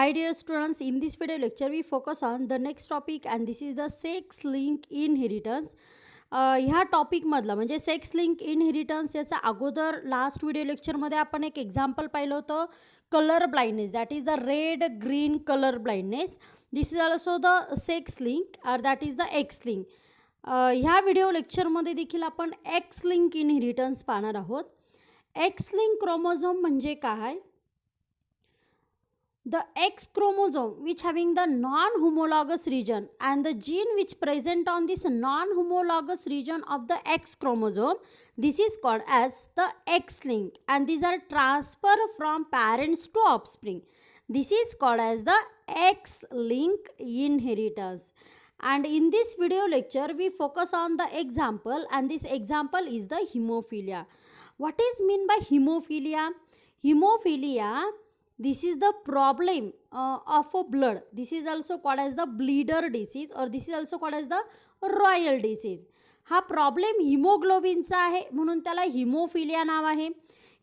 Hi dear students, in this video lecture we focus on the next topic and this is the sex link inheritance. ह्या टॉपिकमधला म्हणजे sex link inheritance याचा अगोदर last video लेक्चरमध्ये आपण एक example पाहिलं होतं colour blindness, that is the red green colour blindness. This is also the sex link or that is the X link. ह्या व्हिडिओ लेक्चरमध्ये देखील आपण एक्स लिंक इनहेरिटन्स पाहणार आहोत. एक्स लिंक क्रोमोझोम म्हणजे काय? The X chromosome which having the non-homologous region and the gene which present on this non-homologous region of the X chromosome, this is called as the X link, and these are transfer from parents to offspring. This is called as the X link inheritance. And in this video lecture we focus on the example, and this example is the hemophilia. What is mean by hemophilia? Hemophilia, this is the problem of a blood. This is also called as the bleeder disease or this is also called as the royal disease. हा problem हिमोग्लोबिनचा आहे म्हणून त्याला haemophilia नाव आहे.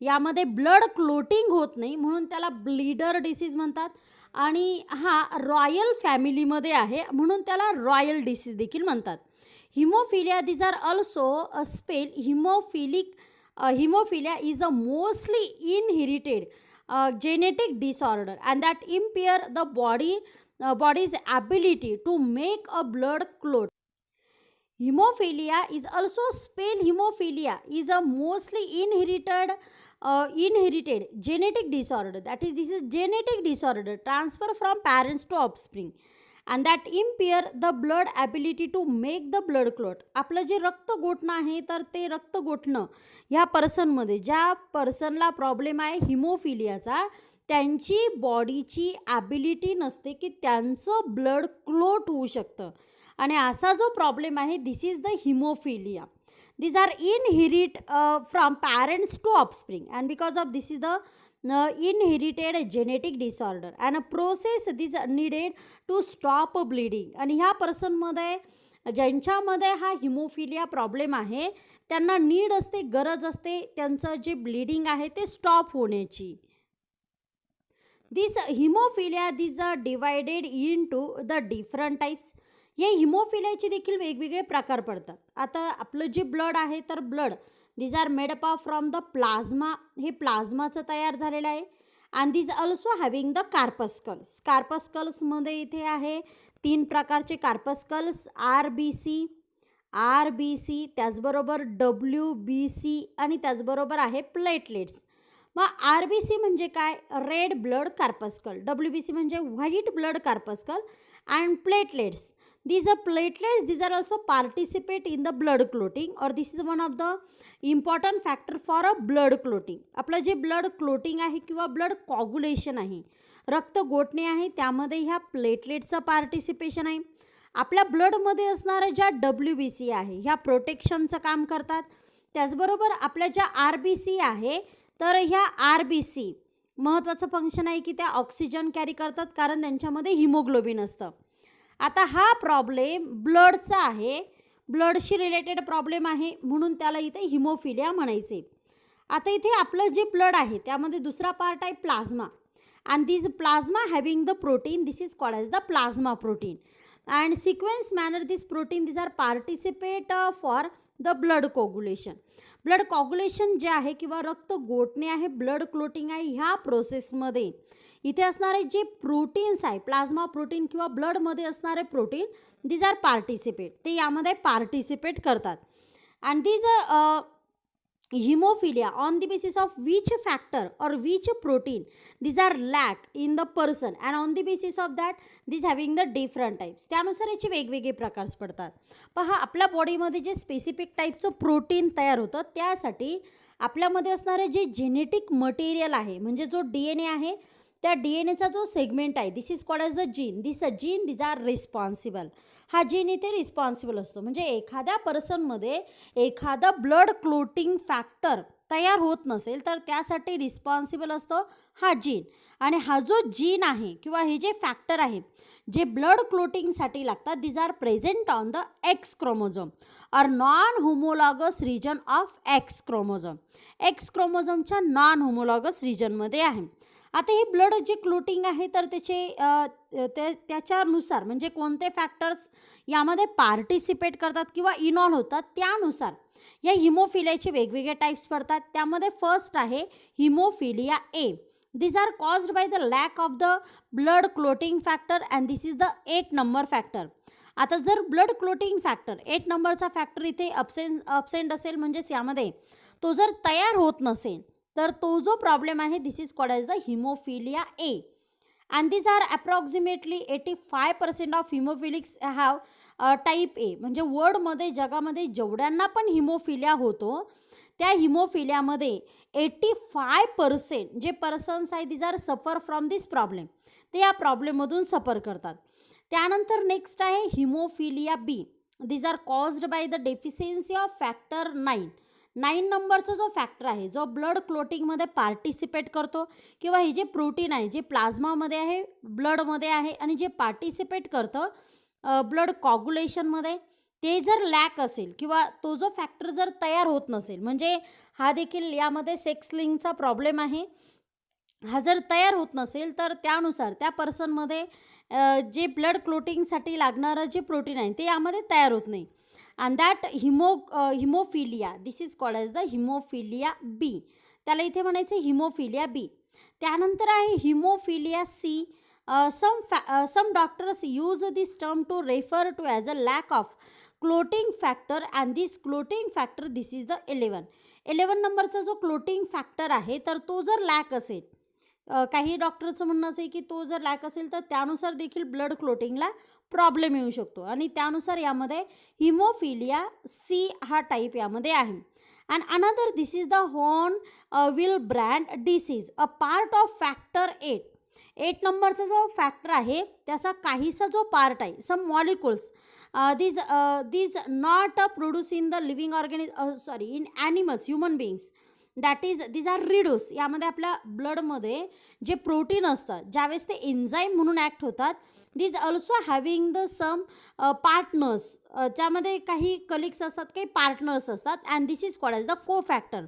यामध्ये blood clotting होत नाही म्हणून त्याला ब्लीडर डिसीज म्हणतात. आणि हा रॉयल फॅमिलीमध्ये आहे म्हणून त्याला रॉयल डिसीज देखील म्हणतात. Haemophilia, this are also spell haemophilic. Haemophilia is a mostly inherited genetic disorder and that impair the body's ability to make a blood clot. Hemophilia is also spelled hemophilia is a mostly inherited genetic disorder, that is this is genetic disorder transfer from parents to offspring and that impair the blood ability to make the blood clot. आपलं जे रक्त गोठणं आहे तर ते रक्त गोठणं ह्या पर्सनमध्ये, ज्या पर्सनला problem आहे हिमोफिलियाचा, त्यांची बॉडीची ॲबिलिटी नसते की त्यांचं ब्लड क्लोट होऊ शकतं. आणि असा जो प्रॉब्लेम आहे this is the haemophilia. these are inherit from parents to offspring and because of this is the inherited genetic disorder and a process this needed to stop bleeding. आणि ह्या पर्सनमध्ये ज्यांच्यामध्ये हा हिमोफिलिया प्रॉब्लेम आहे त्यांना need असते, गरज असते त्यांचं जे ब्लीडिंग आहे ते स्टॉप होण्याची. This haemophilia this are divided into the different types. हे हिमोफिलियाचे देखील वेगवेगळे प्रकार पडतात. आता आपलं जे ब्लड आहे तर blood this are made up of from the plasma. हे प्लाझ्माचं तयार झालेलं आहे. And this also having the corpuscles. कार्पस्कल्समध्ये इथे आहे 3 प्रकारचे कार्पस्कल्स, आर बी सी त्याचबरोबर WBC आणि त्याचबरोबर आहे प्लेटलेट्स. मग RBC म्हणजे काय? Red blood corpuscle. WBC म्हणजे white blood corpuscle and platelets. These are platelets, these are also participate in the blood clotting or this is one of the important factor for a blood clotting. आपलं जे blood clotting आहे किंवा blood coagulation आहे, रक्त गोठणे आहे, त्यामध्ये ह्या प्लेटलेटचं participation आहे. आपल्या ब्लडमध्ये असणाऱ्या ज्या WBC आहे ह्या प्रोटेक्शनचं काम करतात. त्याचबरोबर आपल्या ज्या RBC आहे तर ह्या RBC महत्त्वाचं फंक्शन आहे की त्या ऑक्सिजन कॅरी करतात कारण त्यांच्यामध्ये हिमोग्लोबिन असतं. आता हा प्रॉब्लेम ब्लडचा आहे, ब्लडशी रिलेटेड प्रॉब्लेम आहे म्हणून त्याला इथे हिमोफिलिया म्हणायचे. आता इथे आपलं जे ब्लड आहे त्यामध्ये दुसरा पार्ट आहे plasma and this plasma having the protein this is called as the plasma protein and sequence manner this protein this are participate for the blood coagulation. Blood coagulation जे आहे किंवा रक्त गोठणे आहे, ब्लड क्लोटिंग आहे, ह्या प्रोसेसमध्ये इथे असणारे जे प्रोटीन्स आहे प्लाझ्मा प्रोटीन किंवा ब्लडमध्ये असणारे प्रोटीन दिस आर पार्टिसिपेट, ते यामध्ये पार्टिसिपेट करतात. And this hemophilia on the basis of which factor or which protein this are lack in the person and on the basis of that this having the different types. त्यानुसार याचे वेगवेगळे प्रकार पडतात. पहा आपल्या बॉडीमध्ये जे स्पेसिफिक टाईपचं प्रोटीन तयार होतं त्यासाठी आपल्यामध्ये असणारे जे जेनेटिक मटेरियल आहे म्हणजे जो DNA आहे त्या DNAचा जो सेगमेंट आहे this is called as the gene. This are responsible. हा जीन इथे रिस्पॉन्सिबल असतो. म्हणजे एखाद्या पर्सनमध्ये एखादा ब्लड क्लोटिंग फॅक्टर तयार होत नसेल तर त्यासाठी रिस्पॉन्सिबल असतो हा जीन. आणि हा जो जीन आहे किंवा हे जे फॅक्टर आहे जे ब्लड क्लोटिंगसाठी लागतात this are present on the X chromosome or non homologous region of X chromosome. X क्रोमोझोमच्या नॉन होमोलॉगस रिजनमध्ये आहे. आता हे ब्लड जे क्लोटिंग आहे तर त्याच्यानुसार म्हणजे कोणते फॅक्टर्स यामध्ये पार्टिसिपेट करतात किंवा इन्व्हॉल्व होतात त्यानुसार या हिमोफिलियाचे वेगवेगळे टाईप्स पडतात. त्यामध्ये फर्स्ट आहे haemophilia A. These are caused by the lack of the blood clotting factor and this is the 8 number factor. आता जर ब्लड क्लोटिंग फॅक्टर 8 नंबरचा फॅक्टर इथे अब्सेंट असेल म्हणजेच यामध्ये तो जर तयार होत नसेल तर तो जो प्रॉब्लेम आहे this is called as the hemophilia A. And these are approximately 85% of hemophiliacs have type A. म्हणजे वर्ल्डमध्ये जगामध्ये जेवढ्यांना पण हिमोफिलिया होतो त्या हिमोफिलियामध्ये 85% जे पर्सन्स आहे these are suffer from this problem, ते या प्रॉब्लेममधून सफर करतात. त्यानंतर नेक्स्ट आहे haemophilia B. These are caused by the deficiency of factor 9. 9 नंबरचा जो फॅक्टर आहे जो ब्लड क्लोटिंगमध्ये पार्टिसिपेट करतो किंवा हे जे प्रोटीन आहे जे प्लाझ्मामध्ये आहे ब्लडमध्ये आहे आणि जे पार्टिसिपेट करतं ब्लड कॉग्युलेशनमध्ये, ते जर लॅक असेल किंवा तो जो फॅक्टर जर तयार होत नसेल म्हणजे हा देखील यामध्ये सेक्स लिंकचा प्रॉब्लेम आहे. हा जर तयार होत नसेल तर त्यानुसार त्या पर्सनमध्ये जे ब्लड क्लोटिंगसाठी लागणारं जे प्रोटीन आहे ते यामध्ये तयार होत नाही. And that hemophilia this is called as the hemophilia B. त्याला इथे म्हणायचं हिमोफिलिया बी. त्यानंतर आहे hemophilia C. some doctors use this term to refer to as a lack of clotting factor and this clotting factor this is the 11. 11 नंबरचा जो clotting factor आहे तर तो जर लॅक असेल, काही डॉक्टरचं म्हणणं असेल की तो जर लॅक असेल तर त्यानुसार देखील ब्लड क्लोटिंगला प्रॉब्लेम येऊ शकतो आणि त्यानुसार यामध्ये हिमोफिलिया सी हा टाईप यामध्ये आहे. And another this is the horn will brand disease a part of factor 8. 8 नंबरचा जो फॅक्टर आहे त्याचा काहीसा जो पार्ट आहे सम molecules these not produced in the living in animals, human beings, that is these are reduced. यामध्ये आपल्या ब्लडमध्ये जे प्रोटीन असतात ज्यावेळेस ते एन्झाईम म्हणून ॲक्ट होतात these also having the some partners, त्यामध्ये काही कलिग्स असतात काही पार्टनर्स असतात and this is called as the को फॅक्टर.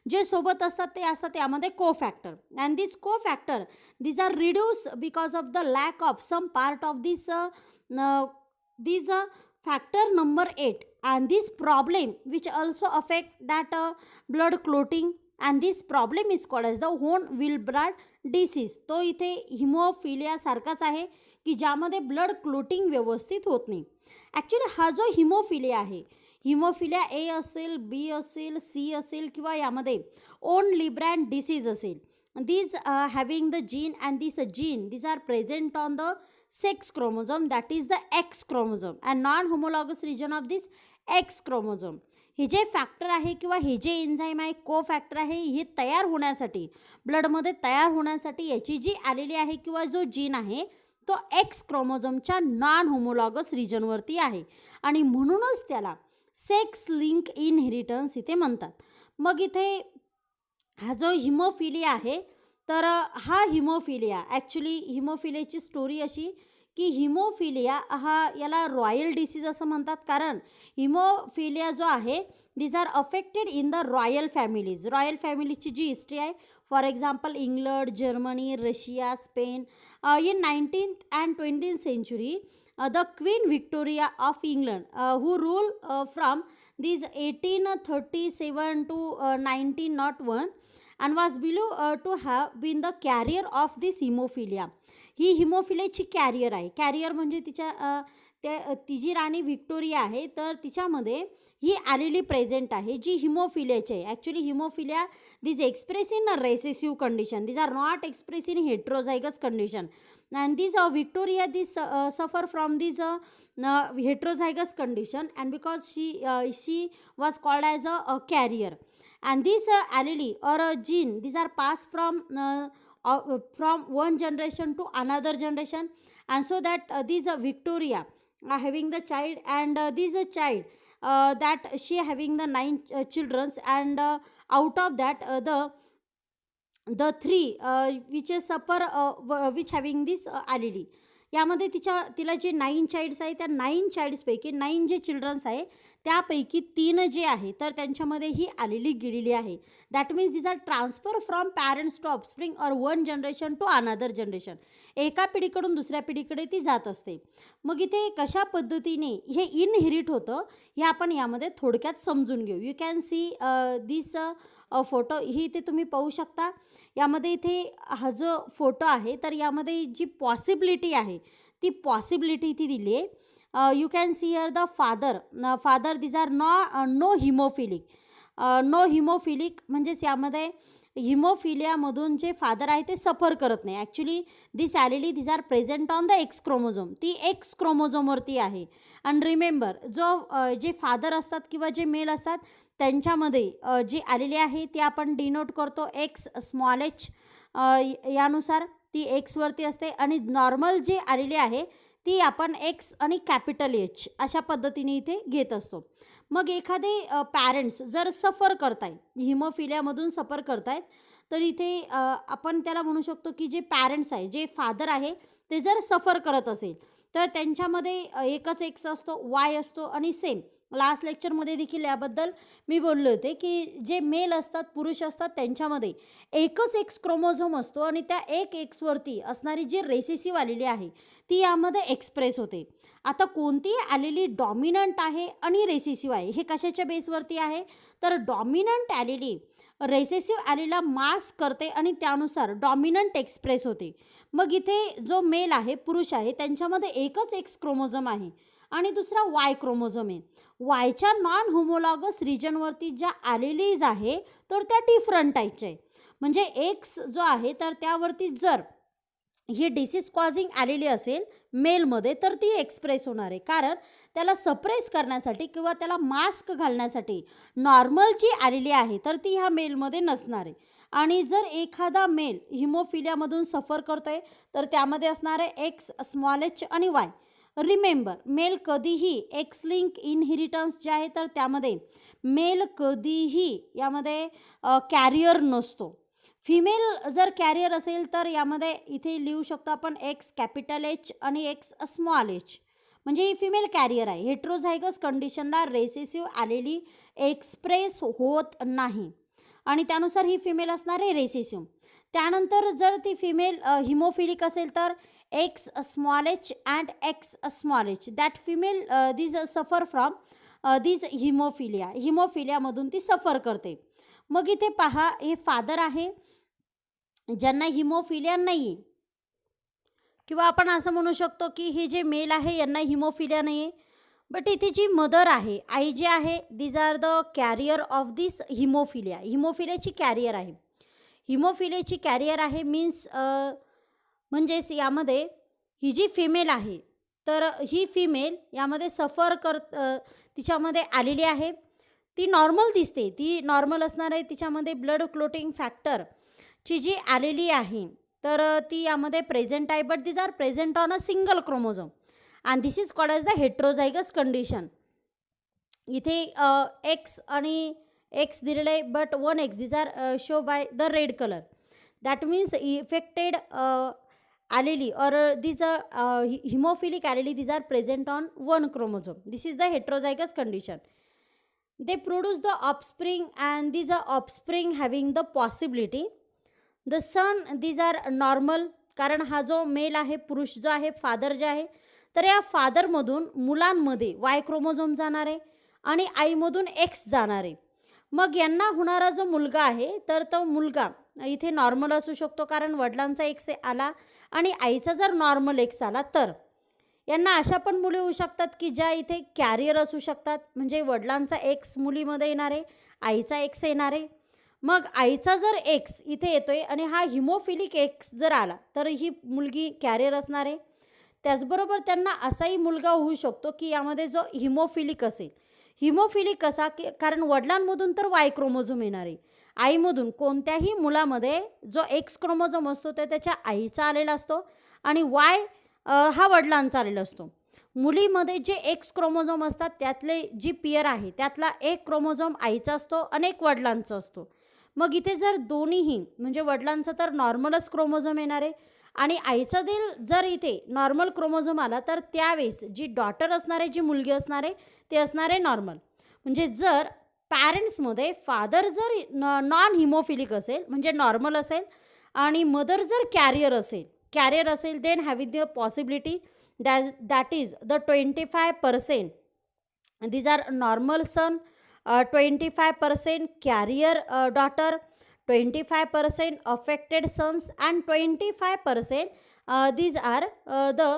जे सोबत असतात ते असतात त्यामध्ये को फॅक्टर अँड दिस को factor these are reduced because of the lack of some part of this factor number 8 and this problem which also affect that blood clotting and this problem is called as the Horn-Willebrand disease. तो इथे haemophilia सारखाच आहे की ज्यामध्ये blood clotting व्यवस्थित होत नाही. Actually हा जो हिमोफिलिया आहे हिमोफिलिया ए असेल बी असेल सी असेल किंवा यामध्ये Horn-Willebrand disease असेल, these having the gene and this gene these are present on the sex chromosome that is the X chromosome and non-homologous region of this X chromosome. हे जे factor आहे किंवा हे जे एन्झाईम आहे को फॅक्टर आहे हे तयार होण्यासाठी ब्लडमध्ये तयार होण्यासाठी याची जी आलेली आहे किंवा जो जीन आहे तो एक्स क्रोमोझोमच्या नॉन होमोलॉगस रिजनवरती आहे आणि म्हणूनच त्याला सेक्स लिंक इनहेरिटन्स इथे म्हणतात. मग इथे हा जो हिमोफिलिया आहे तर हा हिमोफिलिया ॲक्च्युली हिमोफिलियाची स्टोरी अशी की हिमोफिलिया याला रॉयल डिसीज असं म्हणतात कारण हिमोफिलिया जो आहे these are affected in the royal families. Royal फॅमिलीची जी हिस्ट्री आहे for example England, Germany, Russia, Spain. In 19th and 20th century the Queen Victoria of England who ruled from these 1837 to 1901 and was believed to have been the carrier of this hemophilia. ही हिमोफिलियाची carrier आहे. Carrier म्हणजे ती जी राणी Victoria आहे तर तिच्यामध्ये ही आलेली present आहे जी हिमोफिलियाची आहे. Actually hemophilia this express in a recessive condition, these are not express in heterozygous condition and this Victoria this suffer from this heterozygous condition and because she was called as a carrier and this allele or a gene these are passed from one generation to another generation and so that this Victoria having the child and this child that she having the 9 children and out of that the 3 which suffer which having this allele. यामध्ये तिला जे 9 child's आहे, त्या 9 चाइल्ड्सपैकी 9 जे children's आहे, त्यापैकी 3 जे आहे तर त्यांच्यामध्ये ही आलेली गेलेली आहे. That means these are transfer from parents to offspring or one generation to another generation. एका पिढीकडून दुसऱ्या पिढीकडे ती जात असते. मग इथे कशा पद्धतीने हे इनहेरिट होतं हे आपण यामध्ये थोडक्यात समजून घेऊ. You can see this photo ही इथे तुम्ही पाहू शकता. यामध्ये इथे हा जो फोटो आहे तर यामध्ये जी पॉसिबिलिटी आहे ती पॉसिबिलिटी इथे दिली आहे. You can see here the father these are no haemophilic. No haemophilic म्हणजेच यामध्ये हिमोफिलियामधून जे फादर आहे ते सफर करत नाही. Actually this allele these are present on the X chromosome. ती एक्स क्रोमोझोमवरती आहे. अँड रिमेंबर जे फादर असतात किंवा जे मेल असतात त्यांच्यामध्ये जी आलेली आहे ती आपण डिनोट करतो एक्स स्मॉल एच. यानुसार ती एक्सवरती असते आणि नॉर्मल जी आलेली आहे ती आपण एक्स आणि कॅपिटल एच अशा पद्धतीने इथे घेत असतो. मग एखादे पॅरेंट्स जर सफर करतायत, हिमोफिलियामधून सफर करतायत, तर इथे आपण त्याला म्हणू शकतो की जे पॅरेंट्स आहे, जे फादर आहे ते जर सफर करत असेल तर त्यांच्यामध्ये एकच एक्स असतो, वाय असतो आणि सेम लास्ट लेक्चरमध्ये देखील याबद्दल मी बोलले होते की जे मेल असतात, पुरुष असतात, त्यांच्यामध्ये एकच एक्स क्रोमोझोम असतो आणि त्या एक एक्सवरती असणारी जी रेसेसिव्ह आलेली आहे ती यामध्ये एक्सप्रेस होते. आता कोणती आलेली डॉमिनंट आहे आणि रेसेसिव्ह आहे हे कशाच्या बेसवरती आहे तर डॉमिनंट आलेली रेसेसिव्ह आलेला मास्क करते आणि त्यानुसार डॉमिनंट एक्सप्रेस होते. मग इथे जो मेल आहे, पुरुष आहे, त्यांच्यामध्ये एकच एक्स क्रोमोझोम आहे आणि दुसरा वाय क्रोमोझोम आहे. वायच्या नॉन होमोलॉगस रिजनवरती ज्या आलेलीज आहे तर त्या डिफरंट टाईपच्या आहे. म्हणजे एक्स जो आहे तर त्यावरती जर ही डिसीज कॉझिंग आलेली असेल मेलमध्ये तर ती एक्सप्रेस होणार आहे. कारण त्याला सप्रेस करण्यासाठी किंवा त्याला मास्क घालण्यासाठी नॉर्मल जी आलेली आहे तर ती ह्या मेलमध्ये नसणार आहे. आणि जर एखादा मेल हिमोफिलियामधून सफर करतोय तर त्यामध्ये असणार आहे एक्स स्मॉल एच आणि वाय. रिमेंबर मेल कधीही एक्स लिंक इनहेरिटन्स जे आहे तर त्यामध्ये मेल कधीही यामध्ये कॅरियर नसतो. फिमेल जर कॅरियर असेल तर यामध्ये इथे लिहू शकतो आपण एक्स कॅपिटल एच आणि एक्स स्मॉल एच. म्हणजे ही फिमेल कॅरियर आहे. हेट्रोझायगस कंडिशनला रेसेसिव्ह आलेली एक्सप्रेस होत नाही आणि त्यानुसार ही फिमेल असणार आहे रेसेसिव्ह. त्यानंतर जर ती फिमेल हिमोफिलिक असेल तर X small H and X small H that female these suffer from these हिमोफिलियामधून ती सफर करते. मग इथे पहा हे फादर आहे ज्यांना हिमोफिलिया नाही आहे किंवा आपण असं म्हणू शकतो की हे जे मेल आहे यांना हिमोफिलिया नाही आहे. बट इथे जी मदर आहे, आई जी आहे, these are the carrier of this hemophilia. हिमोफिलियाची कॅरियर आहे. हिमोफिलियाची कॅरियर आहे मीन्स म्हणजेच यामध्ये ही जी फिमेल आहे तर ही फिमेल यामध्ये तिच्यामध्ये आलेली आहे. ती नॉर्मल दिसते, ती नॉर्मल असणार आहे. तिच्यामध्ये ब्लड क्लोटिंग फॅक्टरची जी आलेली आहे तर ती यामध्ये प्रेझेंट आहे. But these are present on a single chromosome and this is called as the heterozygous condition. इथे एक्स आणि एक्स दिलेलं आहे but one X these are show by the red colour. That means affected allele or these hemophilic allele these are present on one chromosome. This is the heterozygous condition. They produce the offspring and these are offspring having the possibility. The son these are normal कारण हा जो mail आहे, पुरुष जो आहे, father जे आहे तर या फादरमधून मुलांमध्ये वाय क्रोमोझोम जाणार आहे आणि आईमधून एक्स जाणार आहे. मग यांना होणारा जो मुलगा आहे तर तो मुलगा इथे नॉर्मल असू शकतो कारण वडिलांचा एक्स आला आणि आईचा जर नॉर्मल एक्स आला तर यांना अशा पण मुली होऊ शकतात की ज्या इथे कॅरियर असू शकतात. म्हणजे वडिलांचा एक्स मुलीमध्ये येणार आहे, आईचा एक्स येणार आहे. मग आईचा जर एक्स इथे येतोय आणि हा हिमोफिलिक एक्स जर आला तर ही मुलगी कॅरियर असणार आहे. त्याचबरोबर त्यांना असाही मुलगा होऊ शकतो की यामध्ये जो हिमोफिलिक असेल. हिमोफिलिक कसा की कारण वडिलांमधून तर वाय क्रोमोझोम येणार आहे, आईमधून कोणत्याही मुलामध्ये जो एक्स क्रोमोझोम असतो ते त्याच्या आईचा आलेला असतो आणि वाय हा वडिलांचा आलेला असतो. मुलीमध्ये जे एक्स क्रोमोझोम असतात त्यातले जी पेअर आहे त्यातला एक क्रोमोझोम आईचा असतो आणि एक वडिलांचा असतो. मग इथे जर दोन्हीही म्हणजे वडिलांचा तर नॉर्मलच क्रोमोझोम येणार आहे आणि आईचं दिल जर इथे नॉर्मल क्रोमोझोम आला तर त्यावेळेस जी डॉटर असणार आहे, जी मुलगी असणार आहे, ते असणार आहे नॉर्मल. म्हणजे जर पॅरेंट्समध्ये फादर जर नॉन हिमोफिलिक असेल म्हणजे नॉर्मल असेल आणि मदर जर कॅरियर असेल then having the possibility that is the 25%. These are normal son, 25% carrier daughter, 25% affected sons, and 25% these are the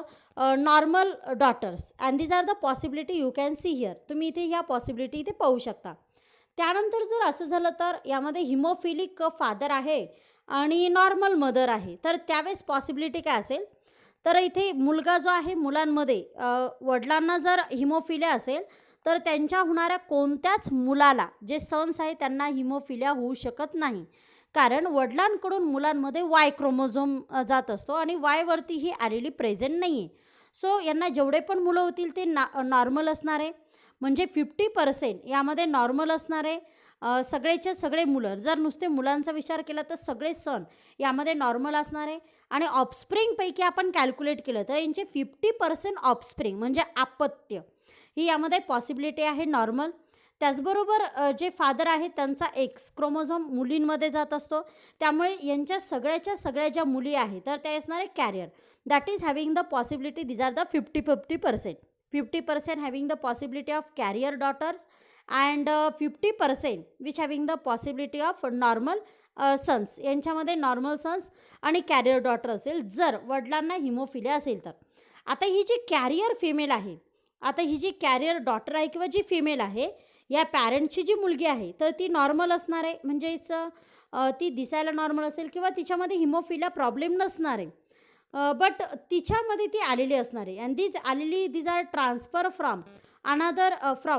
normal daughters, and these are the possibility you can see here. तुम्ही इथे ह्या possibility इथे पाहू शकता. त्यानंतर जर असं झालं तर यामध्ये हिमोफिलिक फादर आहे आणि नॉर्मल मदर आहे, तर त्यावेळेस पॉसिबिलिटी काय असेल, तर इथे मुलगा जो आहे मुलांमध्ये वडिलांना जर हिमोफिलिया असेल तर त्यांच्या होणाऱ्या कोणत्याच मुलाला जे सन्स आहे त्यांना हिमोफिलिया होऊ शकत नाही. कारण वडिलांकडून मुलांमध्ये वाय क्रोमोझोम जात असतो आणि वायवरती ही आलेली प्रेझेंट नाही आहे. सो यांना जेवढे पण मुलं होतील ते नॉर्मल असणार आहे. म्हणजे 50% यामध्ये नॉर्मल असणार आहे. सगळेचे सगळे मुलं, जर नुसते मुलांचा विचार केला तर सगळे सन यामध्ये नॉर्मल असणार आहे. आणि ऑफस्प्रिंगपैकी आपण कॅल्क्युलेट केलं तर यांचे 50% ऑफस्प्रिंग म्हणजे अपत्य ही यामध्ये पॉसिबिलिटी आहे नॉर्मल. त्याचबरोबर जे फादर आहेत त्यांचा एक्स क्रोमोझोम मुलींमध्ये जात असतो, त्यामुळे यांच्या सगळ्याच्या सगळ्या ज्या मुली आहेत तर त्या असणार आहे carrier. That is having the possibility, these are the 50-50%. 50% having the possibility of carrier daughters and 50% which having the possibility of normal sons. यांच्यामध्ये नॉर्मल सन्स आणि कॅरियर डॉटर असेल जर वडिलांना हिमोफिलिया असेल तर. आता ही जी कॅरियर फिमेल आहे, आता ही जी कॅरियर डॉटर आहे किंवा जी फिमेल आहे, या पॅरेंटची जी मुलगी आहे तर ती नॉर्मल असणार आहे. म्हणजेच ती दिसायला नॉर्मल असेल किंवा तिच्यामध्ये हिमोफिलिया प्रॉब्लेम नसणार आहे. बट तिच्यामध्ये ती आलेली असणार आहे. And these are transfer from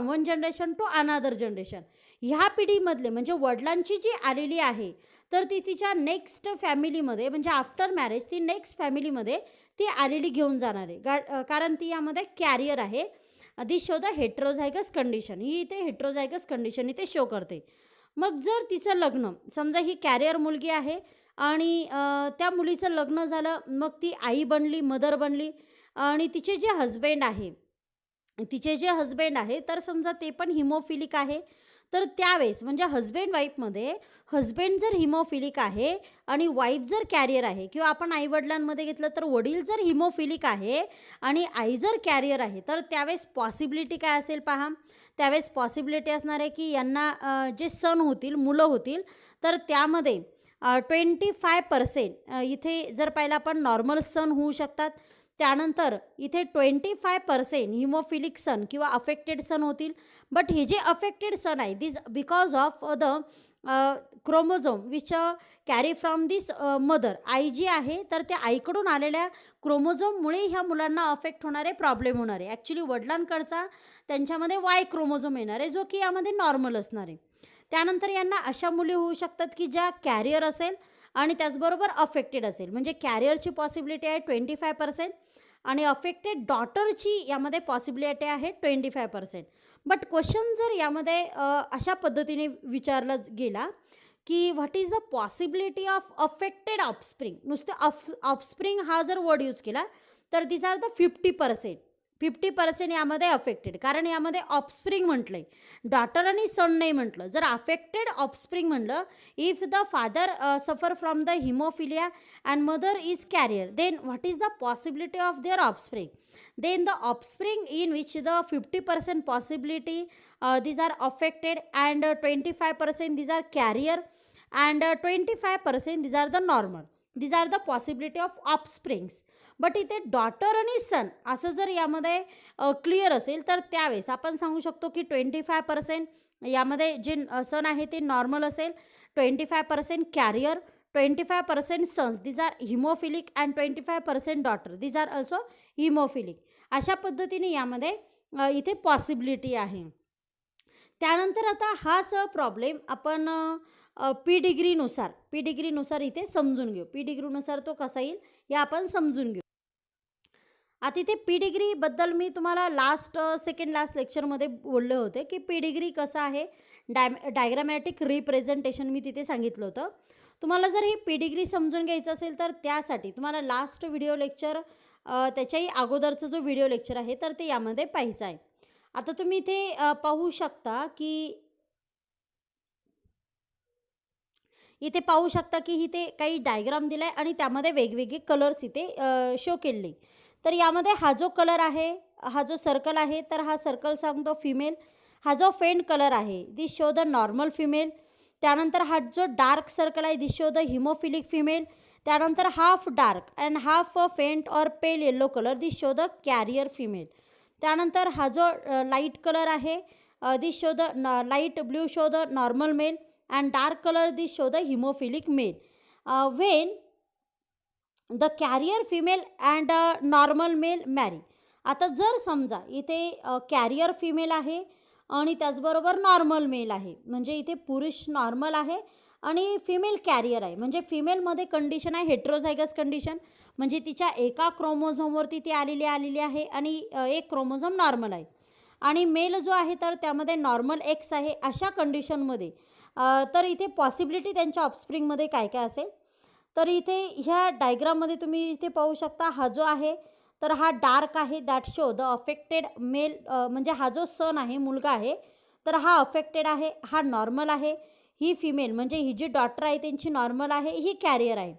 one generation to another generation. ह्या पिढीमधले म्हणजे वडिलांची जी आलेली आहे तर ती तिच्या नेक्स्ट फॅमिलीमध्ये म्हणजे आफ्टर मॅरेज ती नेक्स्ट फॅमिलीमध्ये ती आलेली घेऊन जाणार आहे. कारण ती यामध्ये कॅरियर आहे. This show the heterozygous condition. ही इथे हेट्रोझायगस कंडिशन इथे शो करते. मग जर तिचं लग्न, समजा ही कॅरियर मुलगी आहे आणि त्या मुलीचं लग्न झालं, मग ती आई बनली, मदर बनली आणि तिचे जे हजबंड आहे तर समजा ते पण हिमोफिलिक आहे, तर त्यावेळेस म्हणजे हजबंड वाईफमध्ये हजबंड जर हिमोफिलिक आहे आणि वाईफ जर कॅरियर आहे किंवा आपण आईवडिलांमध्ये घेतलं तर वडील जर हिमोफिलिक आहे आणि आई जर कॅरियर आहे, तर त्यावेळेस पॉसिबिलिटी काय असेल पहा. त्यावेळेस पॉसिबिलिटी असणार आहे की यांना जे सन होतील, मुलं होतील, तर त्यामध्ये 25% इथे जर पाहिलं आपण नॉर्मल सन होऊ शकतात. त्यानंतर इथे 25% हिमोफिलिक सन किंवा अफेक्टेड सन होतील. बट हे जे अफेक्टेड सन आहे this because of the chromosome which carry from this mother. आई जी आहे तर त्या आईकडून आलेल्या क्रोमोझोममुळे ह्या मुलांना अफेक्ट होणारे प्रॉब्लेम होणार आहे. ॲक्च्युली वडिलांकडचा त्यांच्यामध्ये वाय क्रोमोझोम येणार आहे जो की यामध्ये नॉर्मल असणार आहे. त्यानंतर यांना अशा मुली होऊ शकतात की ज्या कॅरियर असेल आणि त्याचबरोबर अफेक्टेड असेल. म्हणजे कॅरियरची पॉसिबिलिटी आहे 25% आणि अफेक्टेड डॉटरची यामध्ये पॉसिबिलिटी आहे 25%. बट क्वेश्चन जर यामध्ये अशा पद्धतीने विचारला गेला की what is the possibility of affected offspring, नुसतं ऑफस्प्रिंग हा जर वर्ड यूज केला तर दिस आर द 50% यामध्ये अफेक्टेड. कारण यामध्ये ऑफस्प्रिंग म्हटलं आहे, डॉटर आणि सन नाही म्हटलं. जर अफेक्टेड ऑफस्प्रिंग म्हणलं, if the father suffer from the haemophilia and mother is carrier, then what is the possibility of their offspring. Then the offspring in which the 50% possibility these are affected and 25% these are carrier and 25% these are the normal. These are the possibility of offsprings. But इथे daughter आणि सन असं जर यामध्ये clear असेल तर त्यावेळेस आपण सांगू शकतो की 25% यामध्ये जे सन आहे ते नॉर्मल असेल, 25% carrier, 25% sons these are haemophilic and 25% daughter these are also haemophilic. अशा पद्धतीने यामध्ये इथे पॉसिबिलिटी आहे. त्यानंतर आता हाच प्रॉब्लेम आपण पी डिग्रीनुसार इथे समजून घेऊ. पी डिग्रीनुसार तो कसा येईल हे आपण समजून घेऊ. आता इथे पी डिग्रीबद्दल मी तुम्हाला सेकंड लास्ट लेक्चरमध्ये बोलले होते की पी डिग्री कसं आहे, डायग्रामॅटिक रिप्रेझेंटेशन मी तिथे सांगितलं होतं. तुम्हाला जर ही पेडिग्री समजून घ्यायचं असेल तर त्यासाठी तुम्हाला लास्ट व्हिडिओ लेक्चर त्याच्याही अगोदरचा जो व्हिडिओ लेक्चर आहे तर ते यामध्ये पाहायचं आहे. आता तुम्ही इथे पाहू शकता की इथे काही डायग्राम दिलाय आणि त्यामध्ये वेगवेगळे कलर्स इथे शो केले. तर यामध्ये हा जो कलर आहे, हा जो सर्कल आहे, तर हा सर्कल सांगतो फिमेल. हा जो फेंट कलर आहे this show the normal female. त्यानंतर हा जो डार्क सर्कल आहे this show the hemophilic female. त्यानंतर half dark and half faint or pale yellow colour this show the carrier female. त्यानंतर हा जो लाईट कलर आहे this show the light blue show the normal male and dark color this show the hemophilic male. When the carrier female and normal male marry. आता जर समजा इथे carrier female आहे आणि त्याचबरोबर नॉर्मल मेल आहे, म्हणजे इथे पुरुष नॉर्मल आहे आणि फिमेल कॅरियर आहे, म्हणजे फिमेलमध्ये कंडिशन आहे हेट्रोझायगस कंडिशन, म्हणजे तिच्या एका क्रोमोझोमवरती ती आलेली आहे आणि एक क्रोमोझोम नॉर्मल आहे आणि मेल जो आहे तर त्यामध्ये नॉर्मल एक्स आहे. अशा कंडिशनमध्ये तर इथे पॉसिबिलिटी त्यांच्या ऑफस्प्रिंगमध्ये काय काय असेल, तर इथे ह्या डायग्राममध्ये तुम्ही इथे पाहू शकता. हा जो आहे तर हा डार्क आहे that show the affected male, म्हणजे हा जो सन आहे मुलगा आहे तर हा अफेक्टेड आहे, हा नॉर्मल आहे. ही फिमेल म्हणजे ही जी डॉटर आहे त्यांची नॉर्मल आहे, ही कॅरियर आहे.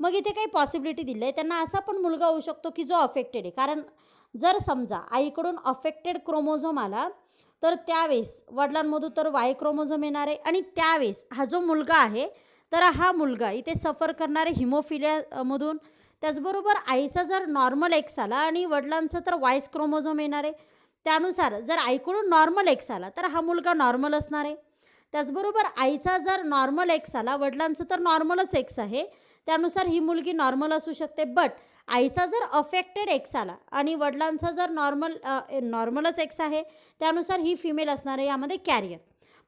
मग इथे काही पॉसिबिलिटी दिली आहे त्यांना, असा पण मुलगा होऊ शकतो की जो अफेक्टेड आहे. कारण जर समजा आईकडून अफेक्टेड क्रोमोझोम आला तर त्यावेळेस वडिलांमधून तर वाय क्रोमोझोम येणार आहे आणि त्यावेळेस हा जो मुलगा आहे तर हा मुलगा इथे सफर करणारे हिमोफिलियामधून. त्याचबरोबर आईचा जर नॉर्मल एक्स आला आणि वडिलांचं तर वायस क्रोमोझोम येणार आहे, त्यानुसार जर आईकडून नॉर्मल एक्स आला तर हा मुलगा नॉर्मल असणार आहे. त्याचबरोबर आईचा जर नॉर्मल एक्स आला, वडिलांचं तर नॉर्मलच एक्स आहे, त्यानुसार ही मुलगी नॉर्मल असू शकते. बट आईचा जर अफेक्टेड एक्स आला आणि वडिलांचा जर नॉर्मलच एक्स आहे, त्यानुसार ही फिमेल असणार आहे यामध्ये कॅरियर.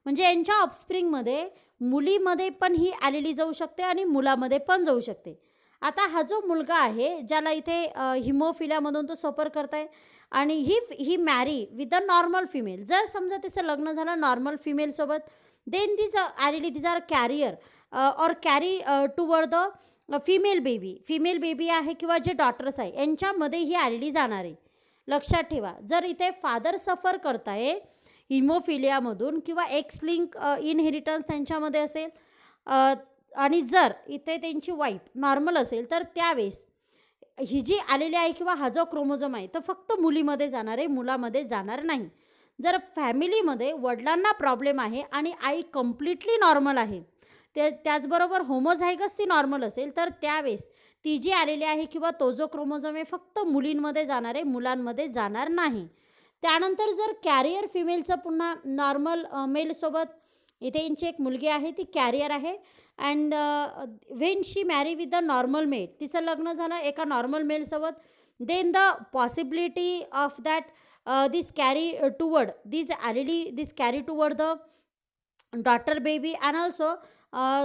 म्हणजे यांच्या ऑफस्प्रिंगमध्ये मुलीमध्ये पण ही आलेली जाऊ शकते आणि मुलामध्ये पण जाऊ शकते. आता हा जो मुलगा आहे ज्याला इथे हिमोफिलियामधून तो सफर करताय आणि ही मॅरी विथ द नॉर्मल फिमेल. जर समजा तिचं लग्न झालं नॉर्मल फिमेलसोबत, then these are carrier or carry toward the female baby आहे किंवा जे डॉटर्स आहे यांच्यामध्ये ही आलेली जाणार आहे. लक्षात ठेवा, जर इथे फादर सफर करताय हिमोफिलियामधून किंवा एक्स लिंक इनहेरिटन्स त्यांच्यामध्ये असेल आणि जर इथे त्यांची वाईफ नॉर्मल असेल तर त्यावेळेस ही जी आलेली आहे किंवा हा जो क्रोमोझोम आहे तो फक्त मुलीमध्ये जाणार आहे, मुलामध्ये जाणार नाही. जर फॅमिलीमध्ये वडिलांना प्रॉब्लेम आहे आणि आई कम्प्लिटली नॉर्मल आहे, त्याचबरोबर होमोझायगस ती नॉर्मल असेल तर त्यावेळेस ती जी आलेली आहे किंवा तो जो क्रोमोझोम आहे फक्त मुलींमध्ये जाणार आहे, मुलांमध्ये जाणार नाही. त्यानंतर जर कॅरियर फिमेलचं पुन्हा नॉर्मल मेलसोबत, इथे यांची एक मुलगी आहे ती कॅरियर आहे अँड व्हेन शी मॅरी विथ द नॉर्मल मेल, तिचं लग्न झालं एका नॉर्मल मेलसोबत, then the possibility of that this carry toward the daughter baby and also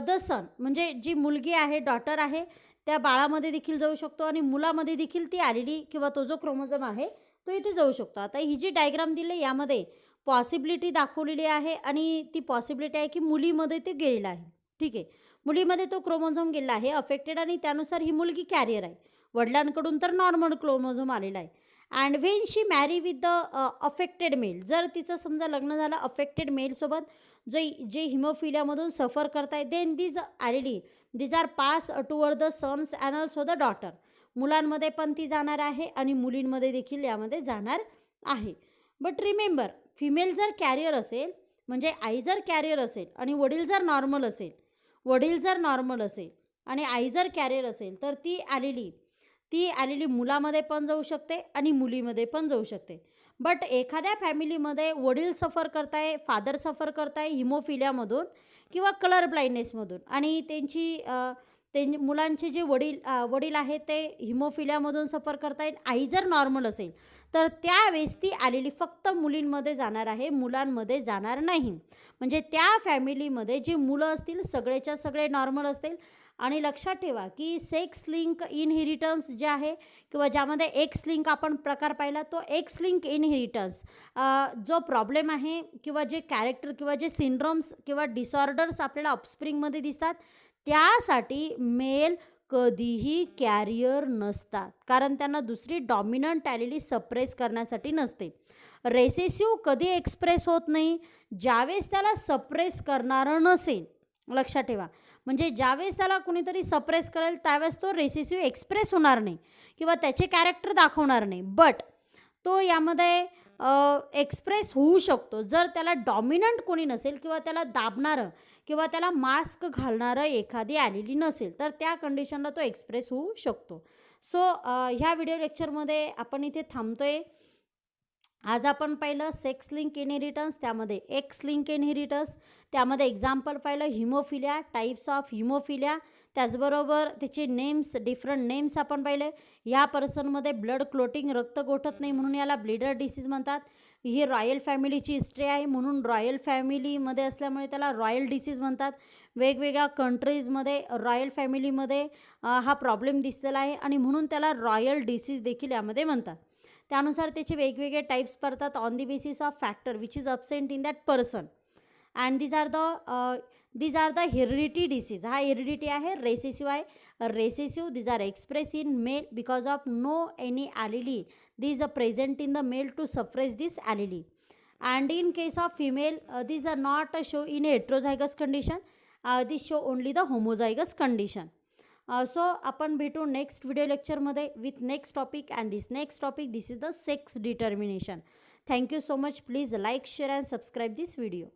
the son, म्हणजे जी मुलगी आहे डॉटर आहे त्या बाळामध्ये देखील जाऊ शकतो आणि मुलामध्ये देखील ती आलेली किंवा तो जो क्रोमोझोम आहे तो इथे जाऊ शकतो. आता ही जी डायग्राम दिली यामध्ये पॉसिबिलिटी दाखवलेली आहे आणि ती पॉसिबिलिटी आहे की मुलीमध्ये ते गेलेलं आहे. ठीक आहे, मुलीमध्ये तो क्रोमोझोम गेला आहे अफेक्टेड आणि त्यानुसार ही मुलगी कॅरियर आहे. वडिलांकडून तर नॉर्मल क्रोमोझोम आलेला आहे. अँड व्हेन शी मॅरी विथ द अफेक्टेड मेल, जर तिचं समजा लग्न झालं अफेक्टेड मेलसोबत जे हिमोफिलियामधून सफर करताय, then these are pass toward the sons and also the daughter. मुलांमध्ये पण ती जाणार आहे आणि मुलींमध्ये देखील यामध्ये जाणार आहे. बट रिमेंबर, फिमेल जर कॅरियर असेल म्हणजे आई जर कॅरियर असेल आणि वडील जर नॉर्मल असेल आणि आई जर कॅरियर असेल तर ती आलेली मुलामध्ये पण जाऊ शकते आणि मुलीमध्ये पण जाऊ शकते. बट एखाद्या फॅमिलीमध्ये वडील सफर करताय, फादर सफर करताय हिमोफिलियामधून किंवा कलर ब्लाइंडनेसमधून आणि मुलांचे जे वडील आहेत ते हिमोफिलियामधून सफर करतायत, आई जर नॉर्मल असेल तर त्यावेळेस ती आलेली फक्त मुलींमध्ये जाणार आहे, मुलांमध्ये जाणार नाही. म्हणजे त्या फॅमिलीमध्ये जी मुलं असतील सगळेच्या सगळे नॉर्मल असतील. आणि लक्षात ठेवा की सेक्स लिंक इनहेरिटन्स जे आहे किंवा ज्यामध्ये एक्स लिंक आपण प्रकार पाहिला, तो एक्स लिंक इनहेरिटन्स जो प्रॉब्लेम आहे किंवा जे कॅरेक्टर किंवा जे सिंड्रोम्स किंवा डिसऑर्डर्स आपल्याला ऑफस्प्रिंगमध्ये दिसतात त्यासाठी मेल कधीही कॅरियर नसतात, कारण त्यांना दुसरी डॉमिनंट ॲलिली सप्रेस करण्यासाठी नसते. रेसेसिव्ह कधी एक्सप्रेस होत नाही, ज्यावेळेस त्याला सप्रेस करणारं नसेल. लक्षात ठेवा. म्हणजे ज्यावेळेस त्याला कुणीतरी सप्रेस करेल त्यावेळेस तो रेसेसिव्ह एक्सप्रेस होणार नाही किंवा त्याचे कॅरेक्टर दाखवणार नाही. बट तो यामध्ये एक्सप्रेस होऊ शकतो जर त्याला डॉमिनंट कोणी नसेल किंवा त्याला दाबणारं किंवा त्याला मास्क घालणारं एखादी आलेली नसेल, तर त्या कंडिशनला तो एक्सप्रेस होऊ शकतो. सो ह्या व्हिडिओ लेक्चरमध्ये आपण इथे थांबतोय. आज आपण पाहिलं सेक्स लिंक इनहेरिटन्स, त्यामध्ये एक्स लिंक इनहेरिटन्स, त्यामध्ये एक्झाम्पल पाहिलं हिमोफिलिया, टाईप्स ऑफ हिमोफिलिया, त्याचबरोबर त्याचे नेम्स, डिफरंट नेम्स आपण पाहिले. ह्या पर्सनमध्ये ब्लड क्लोटिंग, रक्त गोठत नाही म्हणून याला ब्लीडर डिसीज म्हणतात. ही रॉयल फॅमिलीची हिस्ट्री आहे म्हणून रॉयल फॅमिलीमध्ये असल्यामुळे त्याला रॉयल डिसीज म्हणतात. वेगवेगळ्या कंट्रीजमध्ये रॉयल फॅमिलीमध्ये हा प्रॉब्लेम दिसलेला आहे आणि म्हणून त्याला रॉयल डिसीज देखील यामध्ये म्हणतात. त्यानुसार त्याचे वेगवेगळे टाईप्स पडतात on the basis of factor which is absent in that person. And these are the heredity disease. हा हेरिडिटी आहे, रेसेसिव्ह आहे. Recessive these are expressed in male because of no any allele these are present in the male to suppress this allele. And in case of female these are not show in a heterozygous condition. These show only the homozygous condition. So आपण भेटू next video लेक्चरमध्ये with next topic. And this next topic this is the sex determination. Thank you so much. Please like, share and subscribe this video.